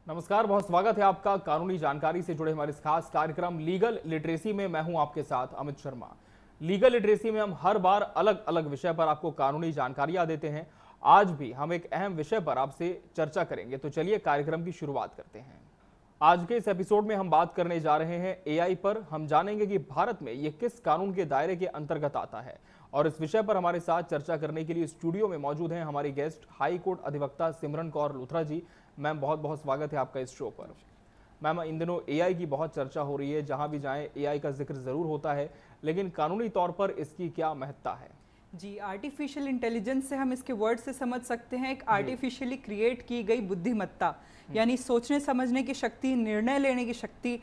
नमस्कार, बहुत स्वागत है आपका कानूनी जानकारी से जुड़े हमारे इस खास कार्यक्रम लीगल लिटरेसी में। मैं हूं आपके साथ अमित शर्मा। लीगल लिटरेसी में हम हर बार अलग अलग विषय पर आपको कानूनी जानकारियां देते हैं। आज भी हम एक अहम विषय पर आपसे चर्चा करेंगे, तो चलिए कार्यक्रम की शुरुआत करते हैं। आज के इस एपिसोड में हम बात करने जा रहे हैं एआई पर। हम जानेंगे कि भारत में ये किस कानून के दायरे के अंतर्गत आता है, और इस विषय पर हमारे साथ चर्चा करने के लिए स्टूडियो में मौजूद हैं हमारी गेस्ट हाई कोर्ट अधिवक्ता सिमरन कौर लूथरा जी। मैम, बहुत बहुत स्वागत है आपका इस शो पर। मैम, इन दिनों एआई की बहुत चर्चा हो रही है, जहां भी जाएं एआई का जिक्र जरूर होता है, लेकिन कानूनी तौर पर इसकी क्या महत्ता है? जी, आर्टिफिशियल इंटेलिजेंस से हम इसके वर्ड से समझ सकते हैं एक आर्टिफिशियली क्रिएट की गई बुद्धिमत्ता, यानी सोचने समझने की शक्ति, निर्णय लेने की शक्ति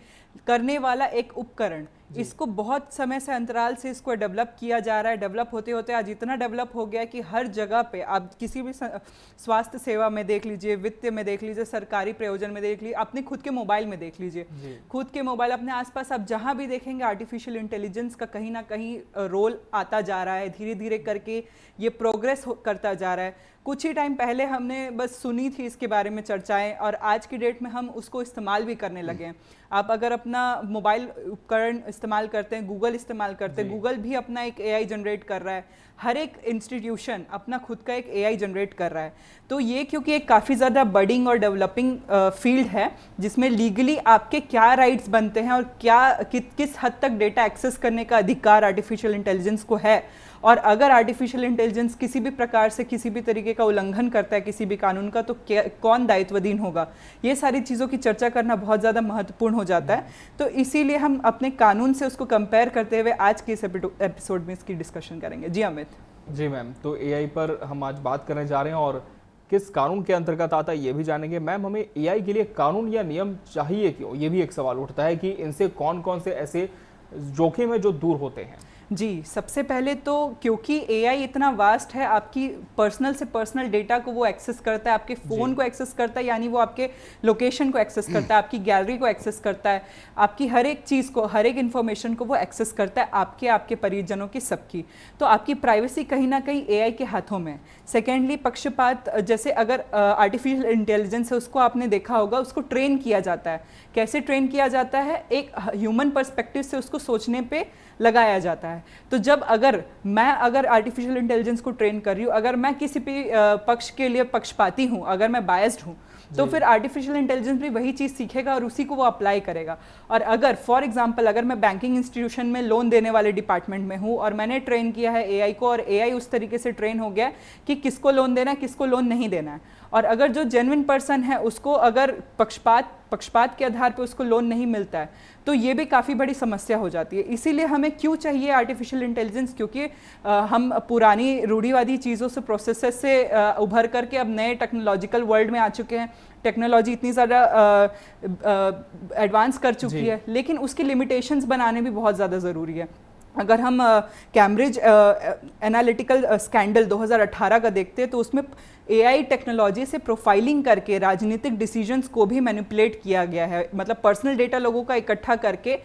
करने वाला एक उपकरण। इसको बहुत समय से अंतराल से इसको डेवलप किया जा रहा है। डेवलप होते होते आज इतना डेवलप हो गया कि हर जगह पे आप किसी भी स्वास्थ्य सेवा में देख लीजिए, वित्त में देख लीजिए, सरकारी प्रयोजन में देख लीजिए, अपने खुद के मोबाइल में देख लीजिए, खुद के मोबाइल अपने आसपास आप जहां भी देखेंगे आर्टिफिशियल इंटेलिजेंस का कहीं ना कहीं रोल आता जा रहा है। धीरे धीरे करके ये प्रोग्रेस करता जा रहा है। कुछ ही टाइम पहले हमने बस सुनी थी इसके बारे में चर्चाएं, और आज की डेट में हम उसको इस्तेमाल भी करने लगे हैं। आप अगर अपना मोबाइल उपकरण इस्तेमाल करते हैं, गूगल इस्तेमाल करते हैं, गूगल भी अपना एक एआई जनरेट कर रहा है। हर एक इंस्टीट्यूशन अपना खुद का एक एआई जनरेट कर रहा है। तो ये क्योंकि एक काफ़ी ज़्यादा बडिंग और डेवलपिंग फील्ड है, जिसमें लीगली आपके क्या राइट्स बनते हैं और किस हद तक डेटा एक्सेस करने का अधिकार आर्टिफिशियल इंटेलिजेंस को है, और अगर आर्टिफिशियल इंटेलिजेंस किसी भी प्रकार से किसी भी तरीके का उल्लंघन करता है किसी भी कानून का, तो कौन दायित्वधीन होगा, ये सारी चीज़ों की चर्चा करना बहुत ज़्यादा महत्वपूर्ण हो जाता है। तो इसीलिए हम अपने कानून से उसको कंपेयर करते हुए आज के इस एपिसोड में इसकी डिस्कशन करेंगे। जी अमित। जी मैम, तो एआई पर हम आज बात करने जा रहे हैं और किस कानून के अंतर्गत आता है ये भी जानेंगे। मैम, हमें एआई के लिए कानून या नियम चाहिए क्यों, ये भी एक सवाल उठता है कि इनसे कौन कौन से ऐसे जोखिम है जो दूर होते हैं। जी, सबसे पहले तो क्योंकि एआई इतना वास्ट है, आपकी पर्सनल से पर्सनल डेटा को वो एक्सेस करता है, आपके फ़ोन को एक्सेस करता है, यानी वो आपके लोकेशन को एक्सेस करता है, आपकी गैलरी को एक्सेस करता है, आपकी हर एक चीज़ को, हर एक इन्फॉर्मेशन को वो एक्सेस करता है, आपके परिजनों की, सबकी। तो आपकी प्राइवेसी कहीं ना कहीं एआई के हाथों में। सेकेंडली, पक्षपात, जैसे अगर आर्टिफिशियल इंटेलिजेंस है, उसको आपने देखा होगा, उसको ट्रेन किया जाता है। कैसे ट्रेन किया जाता है? एक ह्यूमन पर्सपेक्टिव से उसको सोचने पे लगाया जाता है। तो जब अगर आर्टिफिशियल इंटेलिजेंस को ट्रेन कर रही हूँ, अगर मैं किसी भी पक्ष के लिए पक्षपाती हूँ, अगर मैं बायस्ड हूँ, तो फिर आर्टिफिशियल इंटेलिजेंस भी वही चीज़ सीखेगा और उसी को वो अप्लाई करेगा। और अगर फॉर एग्जांपल अगर मैं बैंकिंग इंस्टीट्यूशन में लोन देने वाले डिपार्टमेंट में हूँ और मैंने ट्रेन किया है एआई को, और एआई उस तरीके से ट्रेन हो गया कि किसको लोन देना है, किसको लोन नहीं देना है, और अगर जो जेन्युइन पर्सन है उसको अगर पक्षपात के आधार पर उसको लोन नहीं मिलता है, तो ये भी काफ़ी बड़ी समस्या हो जाती है। इसीलिए हमें क्यों चाहिए आर्टिफिशियल इंटेलिजेंस? क्योंकि हम पुरानी रूढ़िवादी चीज़ों से, प्रोसेसेस से उभर करके अब नए टेक्नोलॉजिकल वर्ल्ड में आ चुके हैं। टेक्नोलॉजी इतनी ज़्यादा एडवांस कर चुकी है, लेकिन उसकी लिमिटेशंस बनाने भी बहुत ज़्यादा ज़रूरी है। अगर हम कैम्ब्रिज एनालिटिकल स्कैंडल 2018 का देखते हैं, तो उसमें एआई टेक्नोलॉजी से प्रोफाइलिंग करके राजनीतिक डिसीजंस को भी मैनिपुलेट किया गया है। मतलब पर्सनल डेटा लोगों का इकट्ठा करके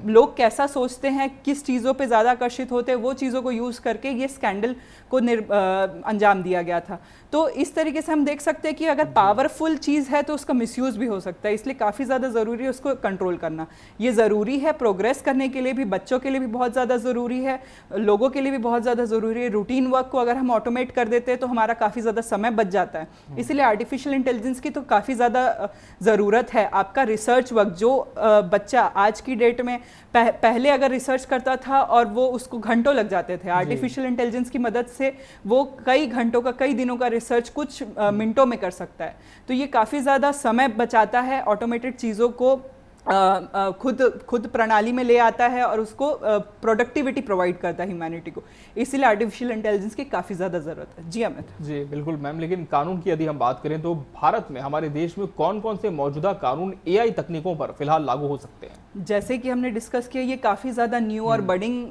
लोग कैसा सोचते हैं, किस चीज़ों पे ज़्यादा आकर्षित होते हैं, वो चीज़ों को यूज़ करके ये स्कैंडल को अंजाम दिया गया था। तो इस तरीके से हम देख सकते हैं कि अगर पावरफुल चीज़ है तो उसका मिसयूज़ भी हो सकता है, इसलिए काफ़ी ज़्यादा ज़रूरी है उसको कंट्रोल करना। ये ज़रूरी है प्रोग्रेस करने के लिए भी, बच्चों के लिए भी बहुत ज़्यादा ज़रूरी है, लोगों के लिए भी बहुत ज़्यादा ज़रूरी है। रूटीन वर्क को अगर हम ऑटोमेट कर देते हैं तो हमारा काफ़ी ज़्यादा समय बच जाता है। इसलिए आर्टिफिशियल इंटेलिजेंस की तो काफ़ी ज़्यादा ज़रूरत है। आपका रिसर्च वर्क, जो बच्चा आज की डेट में पहले अगर रिसर्च करता था और वो उसको घंटों लग जाते थे, आर्टिफिशियल इंटेलिजेंस की मदद से वो कई घंटों का, कई दिनों का रिसर्च कुछ मिनटों में कर सकता है। तो ये काफ़ी ज़्यादा समय बचाता है, ऑटोमेटेड चीज़ों को खुद प्रणाली में ले आता है और उसको प्रोडक्टिविटी प्रोवाइड करता है ह्यूमैनिटी को। इसलिए आर्टिफिशियल इंटेलिजेंस की काफ़ी ज़्यादा ज़रूरत है। जी अमित। जी बिल्कुल मैम, लेकिन कानून की यदि हम बात करें तो भारत में, हमारे देश में कौन कौन से मौजूदा कानून एआई तकनीकों पर फिलहाल लागू हो सकते हैं? जैसे कि हमने डिस्कस किया, ये काफ़ी ज़्यादा न्यू और बडिंग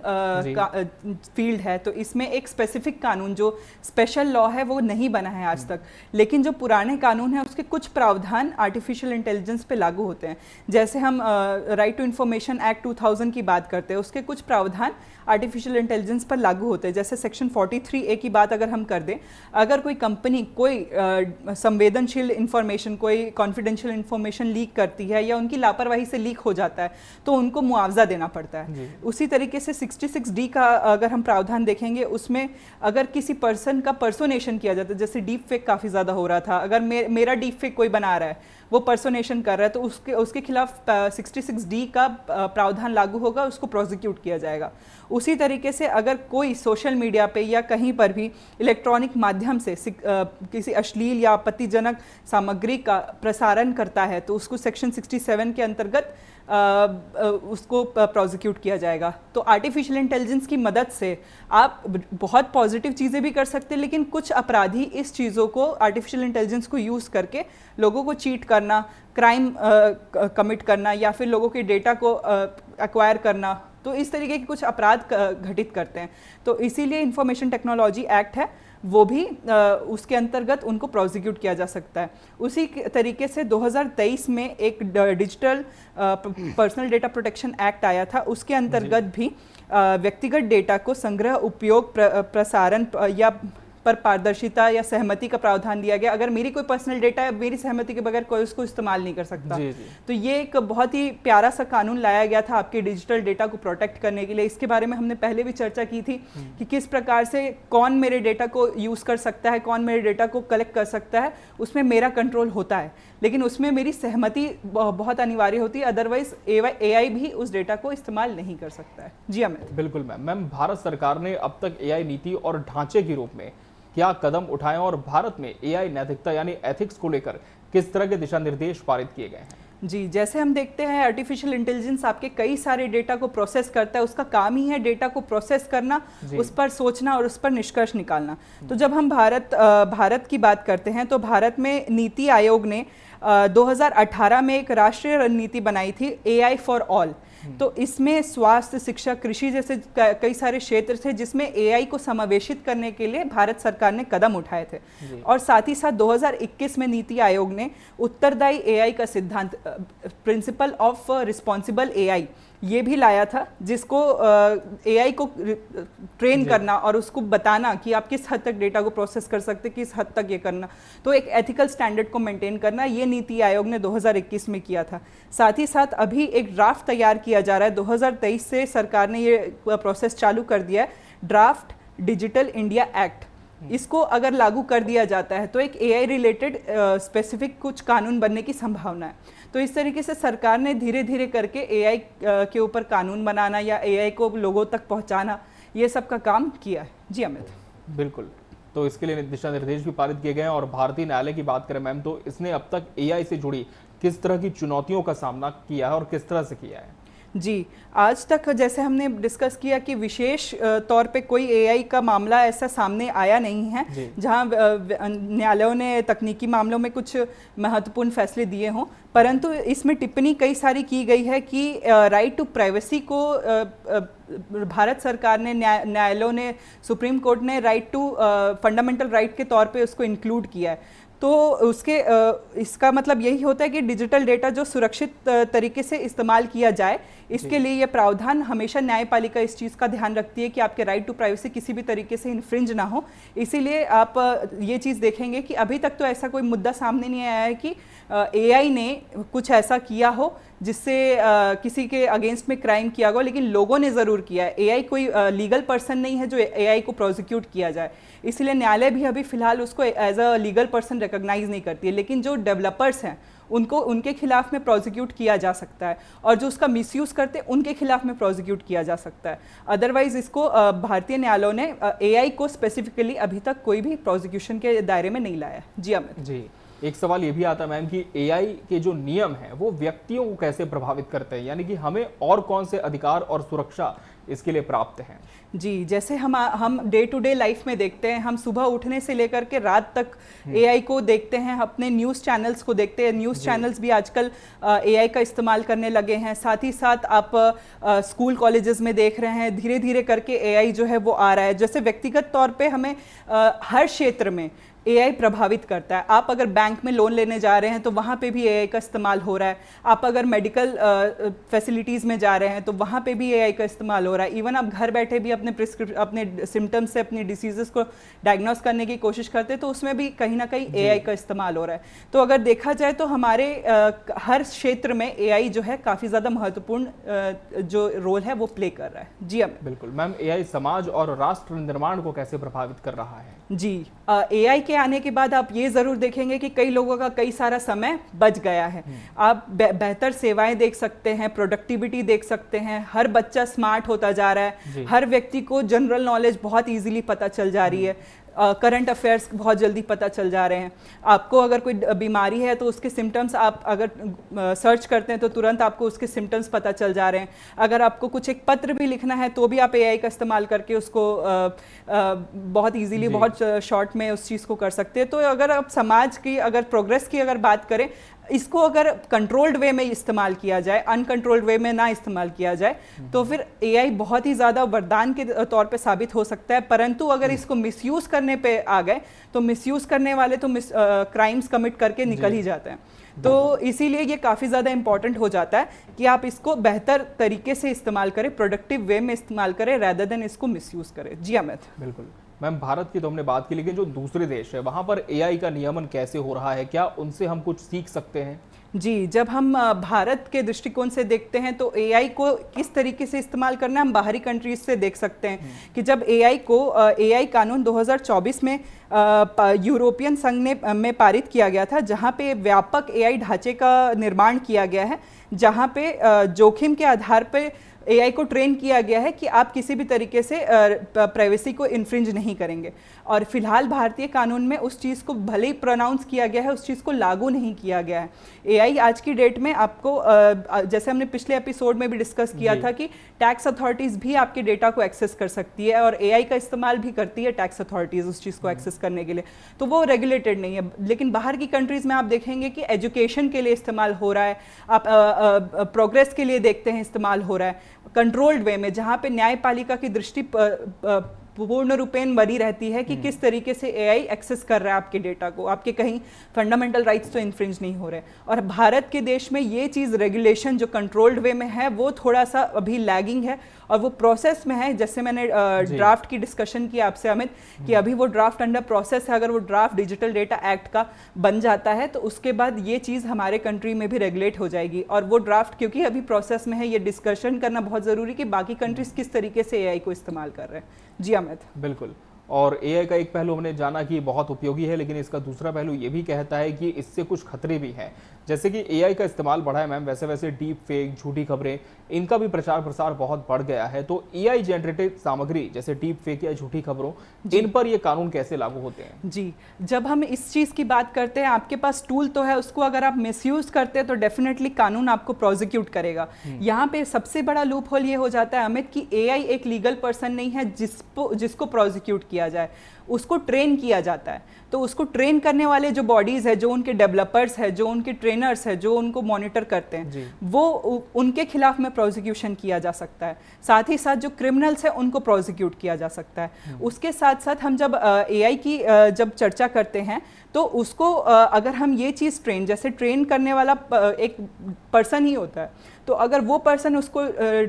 फील्ड है, तो इसमें एक स्पेसिफिक कानून जो स्पेशल लॉ है वो नहीं बना है आज तक, लेकिन जो पुराने कानून हैं उसके कुछ प्रावधान आर्टिफिशियल इंटेलिजेंस पे लागू होते हैं। जैसे हम राइट टू इंफॉर्मेशन एक्ट 2000 की बात करते हैं, उसके कुछ प्रावधान आर्टिफिशियल इंटेलिजेंस पर लागू होते हैं। जैसे सेक्शन 43A की बात अगर हम कर दें, अगर कोई कंपनी कोई संवेदनशील इंफॉर्मेशन, कोई कॉन्फिडेंशियल इंफॉर्मेशन लीक करती है या उनकी लापरवाही से लीक हो जाता है तो उनको मुआवजा देना पड़ता है। उसी तरीके से 66D का अगर हम प्रावधान देखेंगे, उसमें अगर किसी पर्सन का पर्सोनेशन किया जाता है, जैसे डीप फेक काफ़ी ज़्यादा हो रहा था, अगर मेरा डीप फेक कोई बना रहा है, वो पर्सोनेशन कर रहा है, तो उसके खिलाफ 66D का प्रावधान लागू होगा, उसको प्रोसिक्यूट किया जाएगा। उसी तरीके से अगर कोई सोशल मीडिया पे या कहीं पर भी इलेक्ट्रॉनिक माध्यम से किसी अश्लील या आपत्तिजनक सामग्री का प्रसारण करता है तो उसको सेक्शन 67 के अंतर्गत उसको प्रोसिक्यूट किया जाएगा। तो आर्टिफिशियल इंटेलिजेंस की मदद से आप बहुत पॉजिटिव चीज़ें भी कर सकते हैं, लेकिन कुछ अपराधी इस चीज़ों को, आर्टिफिशियल इंटेलिजेंस को यूज़ करके लोगों को चीट करना, क्राइम कमिट करना या फिर लोगों के डेटा को एक्वायर करना, तो इस तरीके के कुछ अपराध घटित करते हैं। तो इसीलिए इंफॉर्मेशन टेक्नोलॉजी एक्ट है, वो भी उसके अंतर्गत उनको प्रोसिक्यूट किया जा सकता है। उसी तरीके से 2023 में एक digital personal data protection act आया था, उसके अंतर्गत भी व्यक्तिगत डेटा को संग्रह, उपयोग, प्रसारण या पर पारदर्शिता या सहमति का प्रावधान दिया गया। अगर मेरी कोई पर्सनल डेटा है, मेरी सहमति के बगैर कोई उसको इस्तेमाल नहीं कर सकता। तो ये एक बहुत ही प्यारा सा कानून लाया गया था आपके डिजिटल डेटा को प्रोटेक्ट करने के लिए। इसके बारे में हमने पहले भी चर्चा की थी कि किस प्रकार से कौन मेरे डेटा को यूज़ कर सकता है, कौन मेरे डेटा को कलेक्ट कर सकता है, उसमें मेरा कंट्रोल होता है, लेकिन उसमें मेरी सहमति बहुत अनिवार्य होती है, अदरवाइज AI भी उस डेटा को इस्तेमाल नहीं कर सकता है। जी अमित। बिल्कुल मैम, भारत सरकार ने अब तक AI नीति और ढांचे के रूप में क्या कदम उठाए और भारत में AI नैतिकता यानी एथिक्स को लेकर किस तरह के दिशा निर्देश पारित किए गए हैं? जी, जैसे हम देखते हैं आर्टिफिशियल इंटेलिजेंस आपके कई सारे डेटा को प्रोसेस करता है, उसका काम ही है डेटा को प्रोसेस करना, उस पर सोचना और उस पर निष्कर्ष निकालना। तो जब हम भारत की बात करते हैं तो भारत में नीति आयोग ने 2018 में एक राष्ट्रीय रणनीति बनाई थी AI फॉर ऑल। तो इसमें स्वास्थ्य, शिक्षा, कृषि जैसे कई सारे क्षेत्र थे जिसमें AI को समावेशित करने के लिए भारत सरकार ने कदम उठाए थे। और साथ ही साथ 2021 में नीति आयोग ने उत्तरदायी AI का सिद्धांत, प्रिंसिपल ऑफ रिस्पॉन्सिबल AI, ये भी लाया था, जिसको AI को ट्रेन करना और उसको बताना कि आप किस हद तक डेटा को प्रोसेस कर सकते, किस हद तक ये करना, तो एक एथिकल स्टैंडर्ड को मेंटेन करना, ये नीति आयोग ने 2021 में किया था। साथ ही साथ अभी एक ड्राफ्ट तैयार किया जा रहा है, 2023 से सरकार ने ये प्रोसेस चालू कर दिया है, ड्राफ्ट डिजिटल इंडिया एक्ट। इसको अगर लागू कर दिया जाता है तो एक AI रिलेटेड स्पेसिफिक कुछ कानून बनने की संभावना है। तो इस तरीके से सरकार ने धीरे धीरे करके AI के ऊपर कानून बनाना या AI को लोगों तक पहुंचाना, ये सब का काम किया है। जी अमित। बिल्कुल, तो इसके लिए दिशा निर्देश भी पारित किए गए हैं। और भारतीय न्यायालय की बात करें मैम, तो इसने अब तक AI से जुड़ी किस तरह की चुनौतियों का सामना किया है और किस तरह से किया है? जी, आज तक जैसे हमने डिस्कस किया कि विशेष तौर पे कोई AI का मामला ऐसा सामने आया नहीं है जहां न्यायालयों ने तकनीकी मामलों में कुछ महत्वपूर्ण फैसले दिए हों, परंतु इसमें टिप्पणी कई सारी की गई है कि राइट टू प्राइवेसी को भारत सरकार ने, न्यायालयों ने, सुप्रीम कोर्ट ने राइट टू फंडामेंटल राइट के तौर पे उसको इंक्लूड किया है। तो इसका मतलब यही होता है कि डिजिटल डेटा जो सुरक्षित तरीके से इस्तेमाल किया जाए, इसके लिए ये प्रावधान हमेशा न्यायपालिका इस चीज़ का ध्यान रखती है कि आपके राइट टू प्राइवेसी किसी भी तरीके से इन्फ्रिंज ना हो। इसीलिए आप ये चीज़ देखेंगे कि अभी तक तो ऐसा कोई मुद्दा सामने नहीं आया है कि AI ने कुछ ऐसा किया हो जिससे किसी के अगेंस्ट में क्राइम किया गया, लेकिन लोगों ने ज़रूर किया है। AI कोई लीगल पर्सन नहीं है जो AI को प्रोसिक्यूट किया जाए, इसलिए न्यायालय भी अभी फिलहाल उसको as a legal person recognise नहीं करती है, लेकिन जो डेवलपर्स हैं उनको उनके खिलाफ में प्रोसिक्यूट किया जा सकता है और जो उसका मिसयूज़ करते हैं उनके खिलाफ में प्रोसिक्यूट किया जा सकता है। अदरवाइज इसको भारतीय न्यायालयों ने AI को स्पेसिफिकली अभी तक कोई भी प्रोसिक्यूशन के दायरे में नहीं लाया। जी अमित। जी, एक सवाल ये भी आता है मैम कि AI के जो नियम हैं वो व्यक्तियों को कैसे प्रभावित करते हैं, यानी कि हमें और कौन से अधिकार और सुरक्षा इसके लिए प्राप्त हैं? जी, जैसे हम डे टू डे लाइफ में देखते हैं, हम सुबह उठने से लेकर के रात तक AI को देखते हैं, अपने न्यूज़ चैनल्स को देखते हैं। न्यूज़ चैनल्स भी आजकल AI का इस्तेमाल करने लगे हैं। साथ ही साथ आप स्कूल कॉलेजेस में देख रहे हैं, धीरे धीरे करके AI जो है वो आ रहा है। जैसे व्यक्तिगत तौर पे हमें हर क्षेत्र में एआई प्रभावित करता है। आप अगर बैंक में लोन लेने जा रहे हैं तो वहाँ पे भी एआई का इस्तेमाल हो रहा है। आप अगर मेडिकल फैसिलिटीज़ में जा रहे हैं तो वहाँ पे भी एआई का इस्तेमाल हो रहा है। इवन आप घर बैठे भी अपने सिम्टम्स से अपनी डिसीजेस को डायग्नोस करने की कोशिश करते हैं तो उसमें भी कहीं ना कहीं एआई का इस्तेमाल हो रहा है। तो अगर देखा जाए तो हमारे हर क्षेत्र में एआई जो है काफ़ी ज़्यादा महत्वपूर्ण जो रोल है वो प्ले कर रहा है। जी अमित। बिल्कुल मैम, एआई समाज और राष्ट्र निर्माण को कैसे प्रभावित कर रहा है? जी, एआई के आने के बाद आप ये ज़रूर देखेंगे कि कई लोगों का कई सारा समय बच गया है। आप बेहतर सेवाएं देख सकते हैं, प्रोडक्टिविटी देख सकते हैं, हर बच्चा स्मार्ट होता जा रहा है, हर व्यक्ति को जनरल नॉलेज बहुत इजीली पता चल जा रही है, करंट अफेयर्स बहुत जल्दी पता चल जा रहे हैं। आपको अगर कोई बीमारी है तो उसके सिम्टम्स आप अगर सर्च करते हैं तो तुरंत आपको उसके सिम्टम्स पता चल जा रहे हैं। अगर आपको कुछ एक पत्र भी लिखना है तो भी आप एआई का इस्तेमाल करके उसको बहुत इजीली बहुत शॉर्ट में उस चीज़ को कर सकते हैं। तो अगर आप समाज की अगर प्रोग्रेस की अगर बात करें, इसको अगर कंट्रोल्ड वे में इस्तेमाल किया जाए, अनकंट्रोल्ड वे में ना इस्तेमाल किया जाए तो फिर एआई बहुत ही ज़्यादा वरदान के तौर पे साबित हो सकता है। परंतु अगर इसको मिसयूज़ करने पे आ गए तो मिसयूज़ करने वाले तो क्राइम्स कमिट करके निकल ही जाते हैं। तो इसीलिए ये काफ़ी ज़्यादा इंपॉर्टेंट हो जाता है कि आप इसको बेहतर तरीके से इस्तेमाल करें, प्रोडक्टिव वे में इस्तेमाल करें रादर देन इसको मिसयूज़ करें। जी अमित। बिल्कुल मैम, भारत की तो हमने बात की, लेकिन जो दूसरे देश है वहाँ पर एआई का नियमन कैसे हो रहा है? क्या उनसे हम कुछ सीख सकते हैं? जी, जब हम भारत के दृष्टिकोण से देखते हैं तो एआई को किस तरीके से इस्तेमाल करना हम बाहरी कंट्रीज से देख सकते हैं कि जब एआई कानून 2024 में यूरोपियन संघ में पारित किया गया था, जहां पे व्यापक एआई ढांचे का निर्माण किया गया है, जहां पे जोखिम के आधार पे एआई को ट्रेन किया गया है कि आप किसी भी तरीके से प्राइवेसी को इन्फ्रिंज नहीं करेंगे। और फिलहाल भारतीय कानून में उस चीज़ को भले ही प्रोनाउंस किया गया है, उस चीज़ को लागू नहीं किया गया है। एआई आज की डेट में आपको जैसे हमने पिछले एपिसोड में भी डिस्कस किया था कि टैक्स अथॉरिटीज़ भी आपके डेटा को एक्सेस कर सकती है और एआई का इस्तेमाल भी करती है टैक्स अथॉरिटीज़ उस चीज़ को एक्सेस करने के लिए, तो वो रेगुलेटेड नहीं है। लेकिन बाहर की कंट्रीज़ में आप देखेंगे कि एजुकेशन के लिए इस्तेमाल हो रहा है, आप प्रोग्रेस के लिए देखते हैं इस्तेमाल हो रहा है कंट्रोल्ड वे में, जहाँ पे न्यायपालिका की दृष्टि पूर्ण रूपेण बनी रहती है कि किस तरीके से एआई एक्सेस कर रहा है आपके डेटा को, आपके कहीं फंडामेंटल राइट्स तो इन्फ्रिंज नहीं हो रहे। और भारत के देश में ये चीज़ रेगुलेशन जो कंट्रोल्ड वे में है वो थोड़ा सा अभी लैगिंग है और वो प्रोसेस में है। जैसे मैंने ड्राफ्ट की डिस्कशन की आपसे अमित कि अभी वो ड्राफ्ट अंडर प्रोसेस है। अगर वो ड्राफ्ट डिजिटल डेटा एक्ट का बन जाता है तो उसके बाद ये चीज़ हमारे कंट्री में भी रेगुलेट हो जाएगी। और वो ड्राफ्ट क्योंकि अभी प्रोसेस में है, ये डिस्कशन करना बहुत ज़रूरी कि बाकी कंट्रीज किस तरीके से एआई को इस्तेमाल कर रहे हैं। जी अमित। बिल्कुल, और एआई का एक पहलू हमने जाना कि बहुत उपयोगी है, लेकिन इसका दूसरा पहलू ये भी कहता है कि इससे कुछ खतरे भी हैं। जैसे कि एआई का इस्तेमाल बढ़ा है मैम, वैसे वैसे डीप फेक, झूठी खबरें, इनका भी प्रचार प्रसार बहुत बढ़ गया है। तो एआई जनरेटेड सामग्री जैसे डीप फेक या झूठी खबरों, इन पर ये कानून कैसे लागू होते हैं? जी, जब हम इस चीज़ की बात करते हैं, आपके पास टूल तो है, उसको अगर आप मिसयूज करते हैं तो डेफिनेटली कानून आपको प्रोसिक्यूट करेगा। यहाँ पे सबसे बड़ा लूप होल ये हो जाता है अमित कि एआई एक लीगल पर्सन नहीं है जिसको प्रोसिक्यूट किया जाए, उसको ट्रेन किया जाता है। तो उसको ट्रेन करने वाले जो बॉडीज़ है, जो उनके डेवलपर्स है, जो उनके ट्रेनर्स है, जो उनको मॉनिटर करते हैं, वो उनके खिलाफ में प्रोसिक्यूशन किया जा सकता है। साथ ही साथ जो क्रिमिनल्स है उनको प्रोसिक्यूट किया जा सकता है। उसके साथ साथ हम जब एआई की जब चर्चा करते हैं तो उसको अगर हम ये चीज़ जैसे ट्रेन करने वाला एक पर्सन ही होता है, तो अगर वो पर्सन उसको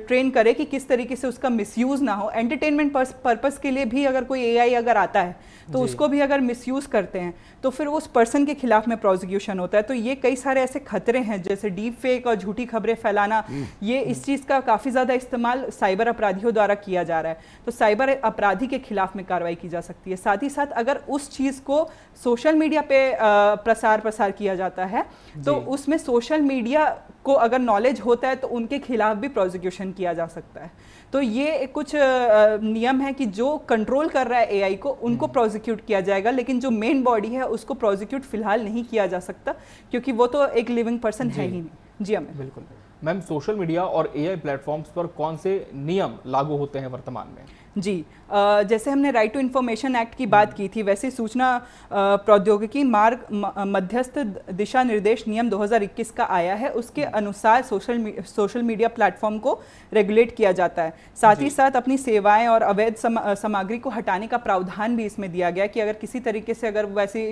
ट्रेन करे कि किस तरीके से उसका मिसयूज़ ना हो, एंटरटेनमेंट पर्पस के लिए भी अगर कोई एआई अगर आता है तो उसको भी अगर मिसयूज़ करते हैं तो फिर उस पर्सन के खिलाफ में प्रोसिक्यूशन होता है। तो ये कई सारे ऐसे खतरे हैं जैसे डीप फेक और झूठी खबरें फैलाना, ये इस चीज़ का काफ़ी ज़्यादा इस्तेमाल साइबर अपराधियों द्वारा किया जा रहा है। तो साइबर अपराधी के खिलाफ में कार्रवाई की जा सकती है। साथ ही साथ अगर उस चीज़ को सोशल मीडिया पे प्रसार किया जाता है तो उसमें सोशल मीडिया को अगर नॉलेज होता है तो उनके खिलाफ भी प्रोसिक्यूशन किया जा सकता है। तो ये कुछ नियम है कि जो कंट्रोल कर रहा है एआई को उनको प्रोसिक्यूट किया जाएगा, लेकिन जो मेन बॉडी है उसको प्रोसिक्यूट फिलहाल नहीं किया जा सकता क्योंकि वो तो एक लिविंग पर्सन है ही नहीं। जी अमित। बिल्कुल मैम, सोशल मीडिया और एआई प्लेटफॉर्म्स पर कौन से नियम लागू होते हैं वर्तमान में? जी, जैसे हमने राइट टू इन्फॉर्मेशन एक्ट की बात की थी, वैसे सूचना प्रौद्योगिकी मार्ग मध्यस्थ दिशा निर्देश नियम 2021 का आया है। उसके अनुसार सोशल मीडिया प्लेटफॉर्म को रेगुलेट किया जाता है। साथ ही साथ अपनी सेवाएं और अवैध सामग्री को हटाने का प्रावधान भी इसमें दिया गया कि अगर किसी तरीके से अगर वैसी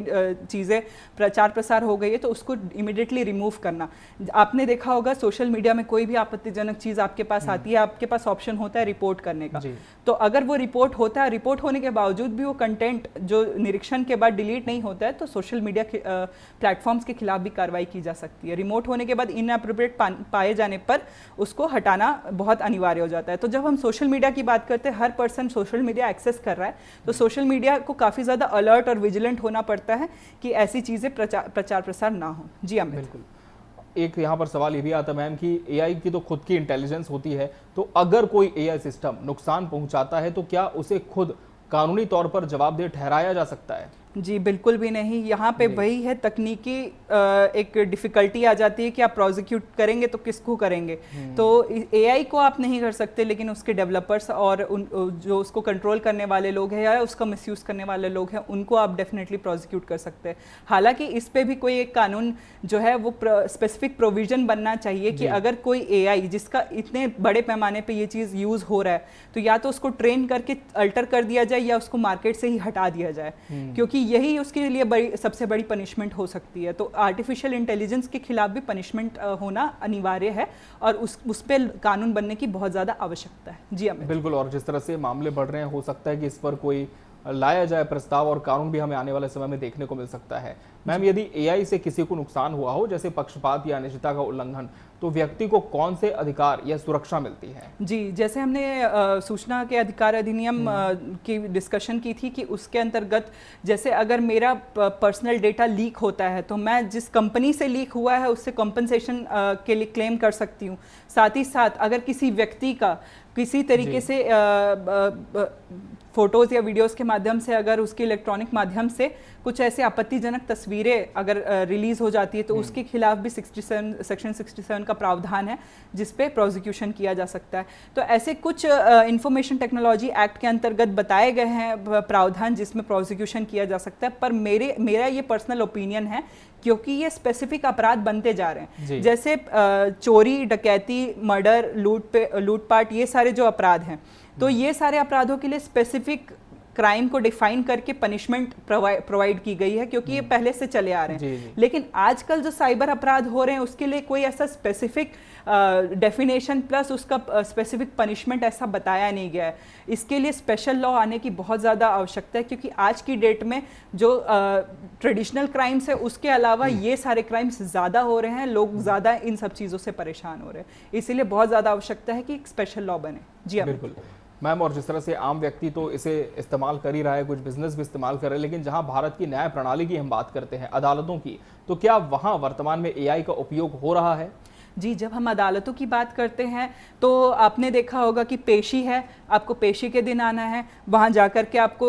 चीज़ें प्रचार प्रसार हो गई है तो उसको इमिडिएटली रिमूव करना। आपने देखा होगा सोशल मीडिया में कोई भी आपत्तिजनक चीज़ आपके पास आती है, आपके पास ऑप्शन होता है रिपोर्ट करने का। तो अगर वो रिपोर्ट होता है, रिपोर्ट होने के बावजूद भी वो कंटेंट जो निरीक्षण के बाद डिलीट नहीं होता है, तो सोशल मीडिया प्लेटफॉर्म्स के खिलाफ भी कार्रवाई की जा सकती है। रिमोट होने के बाद इनअप्रोप्रिएट पाए जाने पर उसको हटाना बहुत अनिवार्य हो जाता है। तो जब हम सोशल मीडिया की बात करते हैं, हर पर्सन सोशल मीडिया एक्सेस कर रहा है, तो सोशल मीडिया को काफ़ी ज़्यादा अलर्ट और विजिलेंट होना पड़ता है कि ऐसी चीज़ें प्रचार प्रसार ना हो। जी अमित। बिल्कुल। एक यहाँ पर सवाल ये भी आता है मैम कि एआई की तो खुद की इंटेलिजेंस होती है, तो अगर कोई एआई सिस्टम नुकसान पहुंचाता है तो क्या उसे खुद कानूनी तौर पर जवाबदेह ठहराया जा सकता है? जी बिल्कुल भी नहीं। यहाँ पे वही है, तकनीकी एक डिफ़िकल्टी आ जाती है कि आप प्रोसिक्यूट करेंगे तो किसको करेंगे। तो एआई को आप नहीं कर सकते, लेकिन उसके डेवलपर्स और जो उसको कंट्रोल करने वाले लोग हैं या उसका मिसयूज़ करने वाले लोग हैं, उनको आप डेफिनेटली प्रोसिक्यूट कर सकते हैं। हालांकि इस पे भी कोई एक कानून जो है वो स्पेसिफिक प्रोविजन बनना चाहिए कि अगर कोई एआई जिसका इतने बड़े पैमाने पे ये चीज़ यूज़ हो रहा है, तो या तो उसको ट्रेन करके अल्टर कर दिया जाए या उसको मार्केट से ही हटा दिया जाए, क्योंकि यही उसके लिए सबसे बड़ी पनिशमेंट हो सकती है। तो आर्टिफिशियल इंटेलिजेंस के खिलाफ भी पनिशमेंट होना अनिवार्य है और उस पे कानून बनने की बहुत ज़्यादा आवश्यकता है। जी अमित। बिल्कुल, और जिस तरह से मामले बढ़ रहे हैं, हो सकता है कि इस पर कोई लाया जाए प्रस्ताव और कानून भी हमें आने वाले समय में देखने को मिल सकता है। मैम, यदि एआई से किसी को नुकसान हुआ हो, जैसे पक्षपात या अनिश्चितता का उल्लंघन, तो व्यक्ति को कौन से अधिकार या सुरक्षा मिलती है? जी, जैसे हमने सूचना के अधिकार अधिनियम की डिस्कशन की थी कि उसके अंतर्गत जैसे अगर मेरा पर्सनल डेटा लीक होता है तो मैं जिस कंपनी से लीक हुआ है उससे कॉम्पनसेशन के लिए क्लेम कर सकती हूँ। साथ ही साथ अगर किसी व्यक्ति का किसी तरीके से फोटोज़ या वीडियोस के माध्यम से अगर उसके इलेक्ट्रॉनिक माध्यम से कुछ ऐसे आपत्तिजनक तस्वीरें अगर रिलीज़ हो जाती है तो उसके खिलाफ भी सेक्शन 67 का प्रावधान है जिस पे प्रोसिक्यूशन किया जा सकता है। तो ऐसे कुछ इंफॉर्मेशन टेक्नोलॉजी एक्ट के अंतर्गत बताए गए हैं प्रावधान जिसमें प्रोसिक्यूशन किया जा सकता है। पर मेरा ये पर्सनल ओपिनियन है, क्योंकि ये स्पेसिफिक अपराध बनते जा रहे हैं, जैसे चोरी, डकैती, मर्डर, लूटपाट, ये सारे जो अपराध हैं, तो ये सारे अपराधों के लिए स्पेसिफिक क्राइम को डिफाइन करके पनिशमेंट प्रोवाइड की गई है, क्योंकि ये पहले से चले आ रहे हैं। लेकिन आजकल जो साइबर अपराध हो रहे हैं उसके लिए कोई ऐसा स्पेसिफिक डेफिनेशन प्लस उसका स्पेसिफिक पनिशमेंट ऐसा बताया नहीं गया है। इसके लिए स्पेशल लॉ आने की बहुत ज़्यादा आवश्यकता है, क्योंकि आज की डेट में जो ट्रेडिशनल क्राइम्स है उसके अलावा ये सारे क्राइम्स ज़्यादा हो रहे हैं, लोग ज़्यादा इन सब चीज़ों से परेशान हो रहे हैं। इसीलिए बहुत ज़्यादा आवश्यकता है कि एक स्पेशल लॉ बने। जी बिल्कुल मैम, और जिस तरह से आम व्यक्ति तो इसे इस्तेमाल कर ही रहा है, कुछ बिजनेस भी इस्तेमाल कर रहे हैं, लेकिन जहां भारत की न्याय प्रणाली की हम बात करते हैं, अदालतों की, तो क्या वहां वर्तमान में एआई का उपयोग हो रहा है? जी, जब हम अदालतों की बात करते हैं तो आपने देखा होगा कि पेशी है, आपको पेशी के दिन आना है, वहाँ जाकर के आपको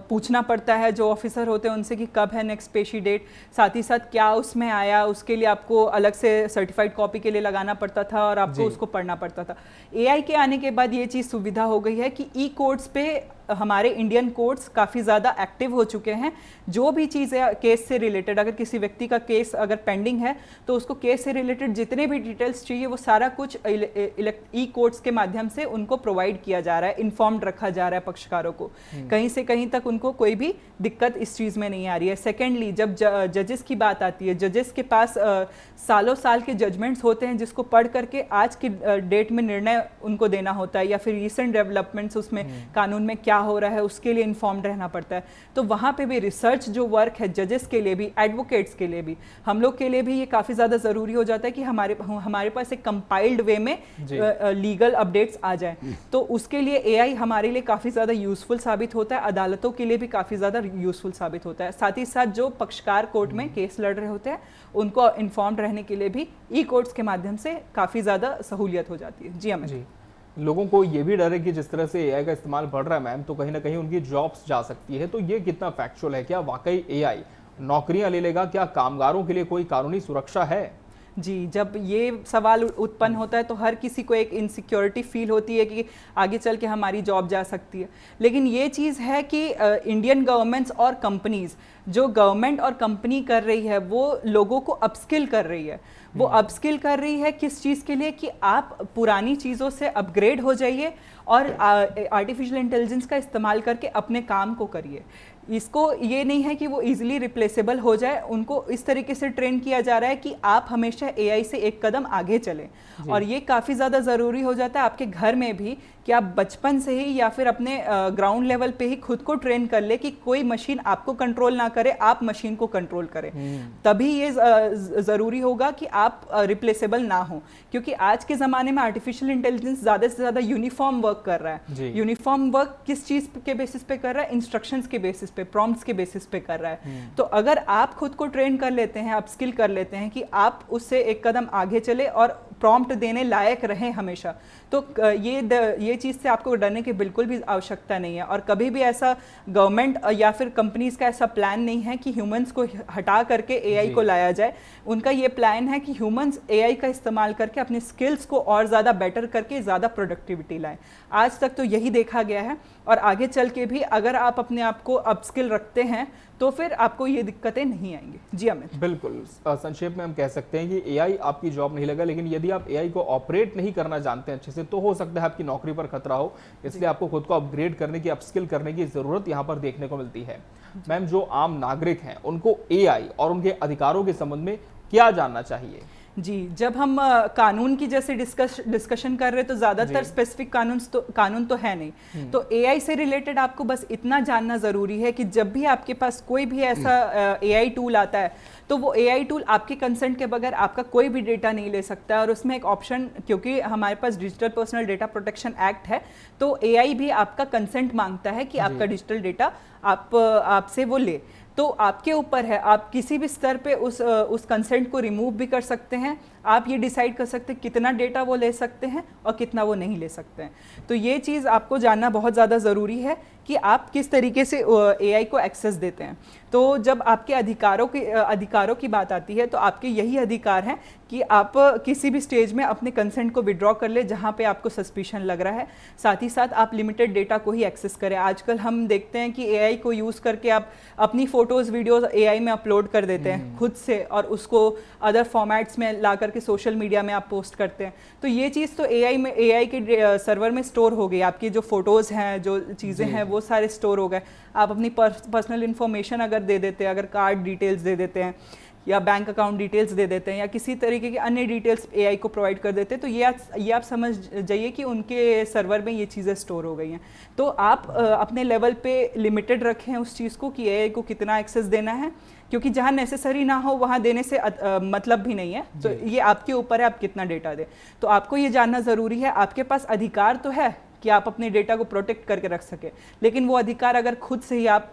पूछना पड़ता है जो ऑफिसर होते हैं उनसे कि कब है नेक्स्ट पेशी डेट, साथ ही साथ क्या उसमें आया, उसके लिए आपको अलग से सर्टिफाइड कॉपी के लिए लगाना पड़ता था और आपको उसको पढ़ना पड़ता था। एआई के आने के बाद ये चीज़ सुविधा हो गई है कि ई कोर्ट्स पे हमारे इंडियन कोर्ट्स काफ़ी ज़्यादा एक्टिव हो चुके हैं। जो भी चीज़ें केस से रिलेटेड, अगर किसी व्यक्ति का केस अगर पेंडिंग है तो उसको केस से रिलेटेड जितने भी डिटेल्स चाहिए वो सारा कुछ ई कोर्ट्स के माध्यम से उनको प्रोवाइड किया जा रहा है, इन्फॉर्म्ड रखा जा रहा है पक्षकारों को। कहीं से कहीं तक उनको कोई भी दिक्कत इस चीज़ में नहीं आ रही है। सेकेंडली, जब जजेस की बात आती है, जजेस के पास सालों साल के जजमेंट्स होते हैं जिसको पढ़ करके आज की डेट में निर्णय उनको देना होता है, या फिर रिसेंट डेवलपमेंट्स उसमें कानून में क्या हो रहा है उसके लिए इन्फॉर्म्ड रहना पड़ता है। तो वहाँ पे भी रिसर्च जो वर्क है जजेस के लिए भी, एडवोकेट्स के लिए भी, हम लोग के लिए भी ये काफ़ी ज़्यादा ज़रूरी हो जाता है कि हमारे पास एक कंपाइल्ड वे में लीगल अपडेट्स आ जाए। तो उसके लिए एआई हमारे लिए काफ़ी ज़्यादा यूज़फुल साबित होता है, अदालतों के लिए भी काफ़ी ज़्यादा यूज़फुल साबित होता है। साथ ही साथ जो पक्षकार कोर्ट में केस लड़ रहे होते हैं उनको इन्फॉर्म्ड रहने के लिए भी ई कोर्ट्स के माध्यम से काफ़ी ज़्यादा सहूलियत हो जाती है। जी अमित। लोगों को ये भी डर है कि जिस तरह से एआई का इस्तेमाल बढ़ रहा है मैम, तो कहीं ना कहीं उनकी जॉब्स जा सकती है, तो ये कितना फैक्चुअल है? क्या वाकई एआई नौकरियां ले लेगा? क्या कामगारों के लिए कोई कानूनी सुरक्षा है? जी, जब ये सवाल उत्पन्न होता है तो हर किसी को एक इनसिक्योरिटी फील होती है कि आगे चल के हमारी जॉब जा सकती है। लेकिन ये चीज़ है कि इंडियन गवर्नमेंट्स और कंपनीज़, जो गवर्नमेंट और कंपनी कर रही है वो लोगों को अपस्किल कर रही है। वो अपस्किल कर रही है किस चीज़ के लिए? कि आप पुरानी चीज़ों से अपग्रेड हो जाइए और आर्टिफिशियल इंटेलिजेंस का इस्तेमाल करके अपने काम को करिए। इसको ये नहीं है कि वो इजीली रिप्लेसेबल हो जाए, उनको इस तरीके से ट्रेन किया जा रहा है कि आप हमेशा एआई से एक कदम आगे चलें। और ये काफ़ी ज़्यादा ज़रूरी हो जाता है आपके घर में भी कि आप बचपन से ही या फिर अपने ग्राउंड लेवल पे ही खुद को ट्रेन कर ले कि कोई मशीन आपको कंट्रोल ना करे, आप मशीन को कंट्रोल करें। तभी ये ज़रूरी होगा कि आप रिप्लेसेबल ना हो, क्योंकि आज के ज़माने में आर्टिफिशियल इंटेलिजेंस ज़्यादा से ज़्यादा यूनिफॉर्म वर्क कर रहा है। यूनिफॉर्म वर्क किस चीज़ के बेसिस पे कर रहा है? इंस्ट्रक्शंस के बेसिस पे, प्रॉम्प्ट्स के बेसिस पे कर रहा है। तो अगर आप खुद को ट्रेन कर लेते हैं, अपस्किल कर लेते हैं कि आप उससे एक कदम आगे चले और प्रॉम्प्ट देने लायक रहें हमेशा, तो ये चीज़ से आपको डरने की बिल्कुल भी आवश्यकता नहीं है। और कभी भी ऐसा गवर्नमेंट या फिर कंपनीज का ऐसा प्लान नहीं है कि ह्यूमंस को हटा करके एआई को लाया जाए। उनका ये प्लान है कि ह्यूमंस एआई का इस्तेमाल करके अपनी स्किल्स को और ज़्यादा बेटर करके ज़्यादा प्रोडक्टिविटी लाएं। आज तक तो यही देखा गया है और आगे चल के भी अगर आप अपने आप को अपस्किल रखते हैं तो फिर आपको ये दिक्कतें नहीं आएंगी। जी अमित। बिल्कुल, संक्षेप में हम कह सकते हैं कि एआई आपकी जॉब नहीं लगा, लेकिन यदि आप एआई को ऑपरेट नहीं करना जानते हैं अच्छे से तो हो सकता है आपकी नौकरी पर खतरा हो। इसलिए आपको खुद को अपग्रेड करने की, अपस्किल करने की जरूरत यहाँ पर देखने को मिलती है। मैम, जो आम नागरिक हैं उनको एआई और उनके अधिकारों के संबंध में क्या जानना चाहिए? जी, जब हम कानून की जैसे डिस्कशन कर रहे हैं तो ज़्यादातर स्पेसिफिक कानून तो है नहीं। तो एआई से रिलेटेड आपको बस इतना जानना ज़रूरी है कि जब भी आपके पास कोई भी ऐसा एआई टूल आता है तो वो एआई टूल आपके कंसेंट के बगैर आपका कोई भी डेटा नहीं ले सकता। और उसमें एक ऑप्शन, क्योंकि हमारे पास digital personal data protection act है, तो एआई भी आपका कंसेंट मांगता है कि आपका डिजिटल डेटा आपसे वो ले। तो आपके ऊपर है, आप किसी भी स्तर पे उस कंसेंट को रिमूव भी कर सकते हैं। आप ये डिसाइड कर सकते हैं कितना डेटा वो ले सकते हैं और कितना वो नहीं ले सकते हैं। तो ये चीज़ आपको जानना बहुत ज़्यादा ज़रूरी है कि आप किस तरीके से एआई को एक्सेस देते हैं। तो जब आपके अधिकारों की बात आती है तो आपके यही अधिकार हैं कि आप किसी भी स्टेज में अपने कंसेंट को विड्रॉ कर ले जहाँ पे आपको सस्पिशन लग रहा है। साथ ही साथ आप लिमिटेड डेटा को ही एक्सेस करें। आजकल हम देखते हैं कि एआई को यूज़ करके आप अपनी फ़ोटोज़, वीडियोज़ एआई में अपलोड कर देते हैं खुद से और उसको अदर फॉर्मेट्स में ला करके सोशल मीडिया में आप पोस्ट करते हैं। तो ये चीज़ तो एआई के सर्वर में स्टोर हो गई। आपकी जो फ़ोटोज़ हैं, जो चीज़ें हैं, वो सारे स्टोर हो गए। आप अपनी पर्सनल इन्फॉर्मेशन अगर दे देते हैं, अगर कार्ड डिटेल्स दे देते हैं या बैंक अकाउंट डिटेल्स दे देते हैं या किसी तरीके की अन्य डिटेल्स एआई को प्रोवाइड कर देते हैं, तो ये आप समझ जाइए कि उनके सर्वर में ये चीज़ें स्टोर हो गई हैं। तो आप अपने लेवल पे लिमिटेड रखें उस चीज़ को कि एआई को कितना एक्सेस देना है, क्योंकि जहाँ नेसेसरी ना हो वहाँ देने से मतलब भी नहीं है। तो ये आपके ऊपर है आप कितना डेटा दें। तो आपको ये जानना ज़रूरी है, आपके पास अधिकार तो है कि आप अपने डेटा को प्रोटेक्ट करके रख सके, लेकिन वो अधिकार अगर खुद से ही आप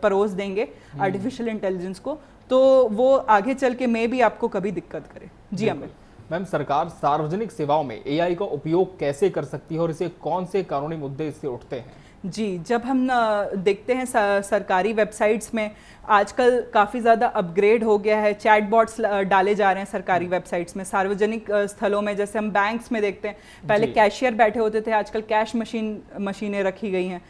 परोस देंगे आर्टिफिशियल इंटेलिजेंस को तो वो आगे चल के में भी आपको कभी दिक्कत करे। जी अमित। मैम, सरकार सार्वजनिक सेवाओं में एआई का उपयोग कैसे कर सकती है और इसे कौन से कानूनी मुद्दे इससे उठते हैं? जी, जब हम देखते हैं सरकारी वेबसाइट्स में आजकल काफ़ी ज़्यादा अपग्रेड हो गया है। चैटबॉट्स डाले जा रहे हैं सरकारी वेबसाइट्स में। सार्वजनिक स्थलों में जैसे हम बैंक्स में देखते हैं, पहले कैशियर बैठे होते थे, आजकल कैश मशीनें रखी गई हैं।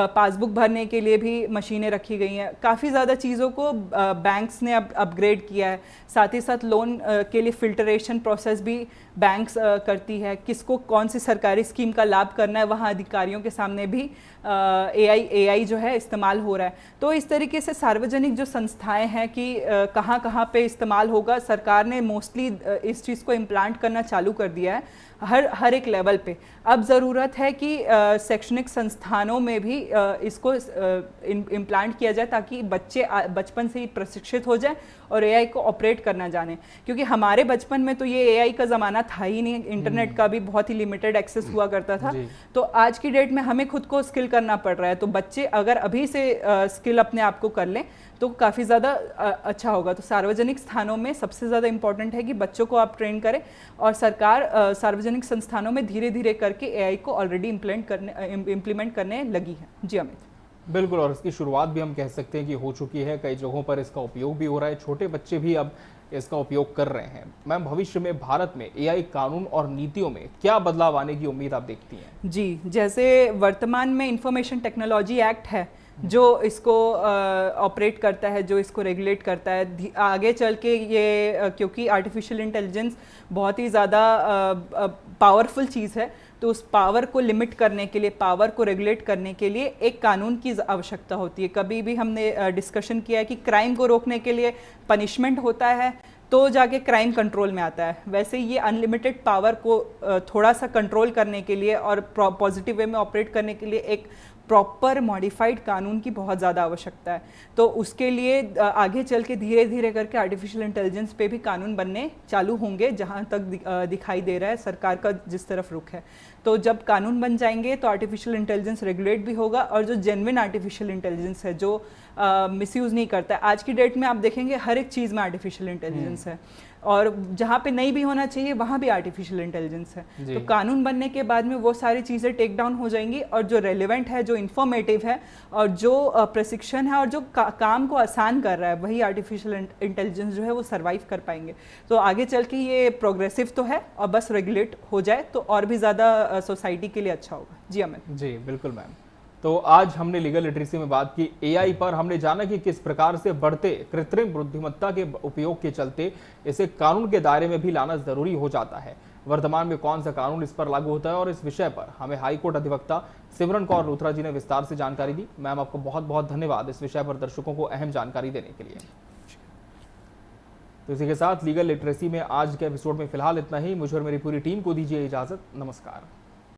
पासबुक भरने के लिए भी मशीनें रखी गई हैं। काफ़ी ज़्यादा चीज़ों को बैंक्स ने अब अपग्रेड किया है। साथ ही साथ लोन के लिए फ़िल्टरेशन प्रोसेस भी बैंक्स करती है। किसको कौन सी सरकारी स्कीम का लाभ करना है, वहाँ अधिकारियों के सामने भी एआई जो है इस्तेमाल हो रहा है। तो इस तरीके से सार्वजनिक जो संस्थाएं हैं कि कहाँ कहाँ पे इस्तेमाल होगा, सरकार ने मोस्टली इस चीज़ को इम्प्लांट करना चालू कर दिया है हर एक लेवल पे। अब ज़रूरत है कि शैक्षणिक संस्थानों में भी इसको इम्प्लांट किया जाए ताकि बच्चे बचपन से ही प्रशिक्षित हो जाए और एआई को ऑपरेट करना जाने। क्योंकि हमारे बचपन में तो ये एआई का ज़माना था ही नहीं, इंटरनेट का भी बहुत ही लिमिटेड एक्सेस हुआ करता था। तो आज की डेट में हमें खुद को स्किल करना पड़ रहा है। तो बच्चे अगर अभी से स्किल अपने आप को कर लें तो काफ़ी ज़्यादा अच्छा होगा। तो सार्वजनिक स्थानों में सबसे ज़्यादा इम्पॉर्टेंट है कि बच्चों को आप ट्रेन करें और सरकार सार्वजनिक संस्थानों में धीरे धीरे करके एआई को ऑलरेडी इम्प्लीमेंट करने लगी है। जी अमित। बिल्कुल, और इसकी शुरुआत भी हम कह सकते हैं कि हो चुकी है। कई जगहों पर इसका उपयोग भी हो रहा है। छोटे बच्चे भी अब इसका उपयोग कर रहे हैं। मैम, भविष्य में भारत में एआई कानून और नीतियों में क्या बदलाव आने की उम्मीद आप देखती हैं? जी, जैसे वर्तमान में इंफॉर्मेशन टेक्नोलॉजी एक्ट है जो इसको ऑपरेट करता है, जो इसको रेगुलेट करता है। आगे चल के ये क्योंकि आर्टिफिशियल इंटेलिजेंस बहुत ही ज़्यादा पावरफुल चीज़ है, तो उस पावर को लिमिट करने के लिए, पावर को रेगुलेट करने के लिए एक कानून की आवश्यकता होती है। कभी भी हमने डिस्कशन किया है कि क्राइम को रोकने के लिए पनिशमेंट होता है तो जाके क्राइम कंट्रोल में आता है। वैसे ये अनलिमिटेड पावर को थोड़ा सा कंट्रोल करने के लिए और पॉजिटिव वे में ऑपरेट करने के लिए एक प्रॉपर मॉडिफाइड कानून की बहुत ज़्यादा आवश्यकता है। तो उसके लिए आगे चल के धीरे धीरे करके आर्टिफिशियल इंटेलिजेंस पे भी कानून बनने चालू होंगे, जहाँ तक दिखाई दे रहा है सरकार का जिस तरफ रुख है। तो जब कानून बन जाएंगे तो आर्टिफिशियल इंटेलिजेंस रेगुलेट भी होगा, और जो जेन्युइन आर्टिफिशियल इंटेलिजेंस है, जो मिसयूज़ नहीं करता है। आज की डेट में आप देखेंगे हर एक चीज़ में आर्टिफिशियल इंटेलिजेंस है, और जहाँ पे नहीं भी होना चाहिए वहाँ भी आर्टिफिशियल इंटेलिजेंस है। तो कानून बनने के बाद में वो सारी चीज़ें टेक डाउन हो जाएंगी, और जो रेलेवेंट है, जो इन्फॉर्मेटिव है, और जो प्रशिक्षण है, और जो काम को आसान कर रहा है, वही आर्टिफिशियल इंटेलिजेंस जो है वो सर्वाइव कर पाएंगे। तो आगे चल के ये प्रोग्रेसिव तो है, और बस रेगुलेट हो जाए तो और भी ज़्यादा सोसाइटी के लिए अच्छा होगा। जी अमित। जी बिल्कुल मैम। तो आज हमने लीगल लिटरेसी में बात की एआई पर। हमने जाना कि किस प्रकार से बढ़ते कृत्रिम बुद्धिमत्ता के उपयोग के चलते इसे कानून के दायरे में भी लाना जरूरी हो जाता है। वर्तमान में कौन सा कानून इस पर लागू होता है, और इस विषय पर हमें हाईकोर्ट अधिवक्ता सिमरन कौर लूथरा जी ने विस्तार से जानकारी दी। मैम, आपको बहुत बहुत धन्यवाद इस विषय पर दर्शकों को अहम जानकारी देने के लिए। तो इसी के साथ लीगल लिटरेसी में आज के एपिसोड में फिलहाल इतना ही। मुझे और मेरी पूरी टीम को दीजिए इजाजत। नमस्कार।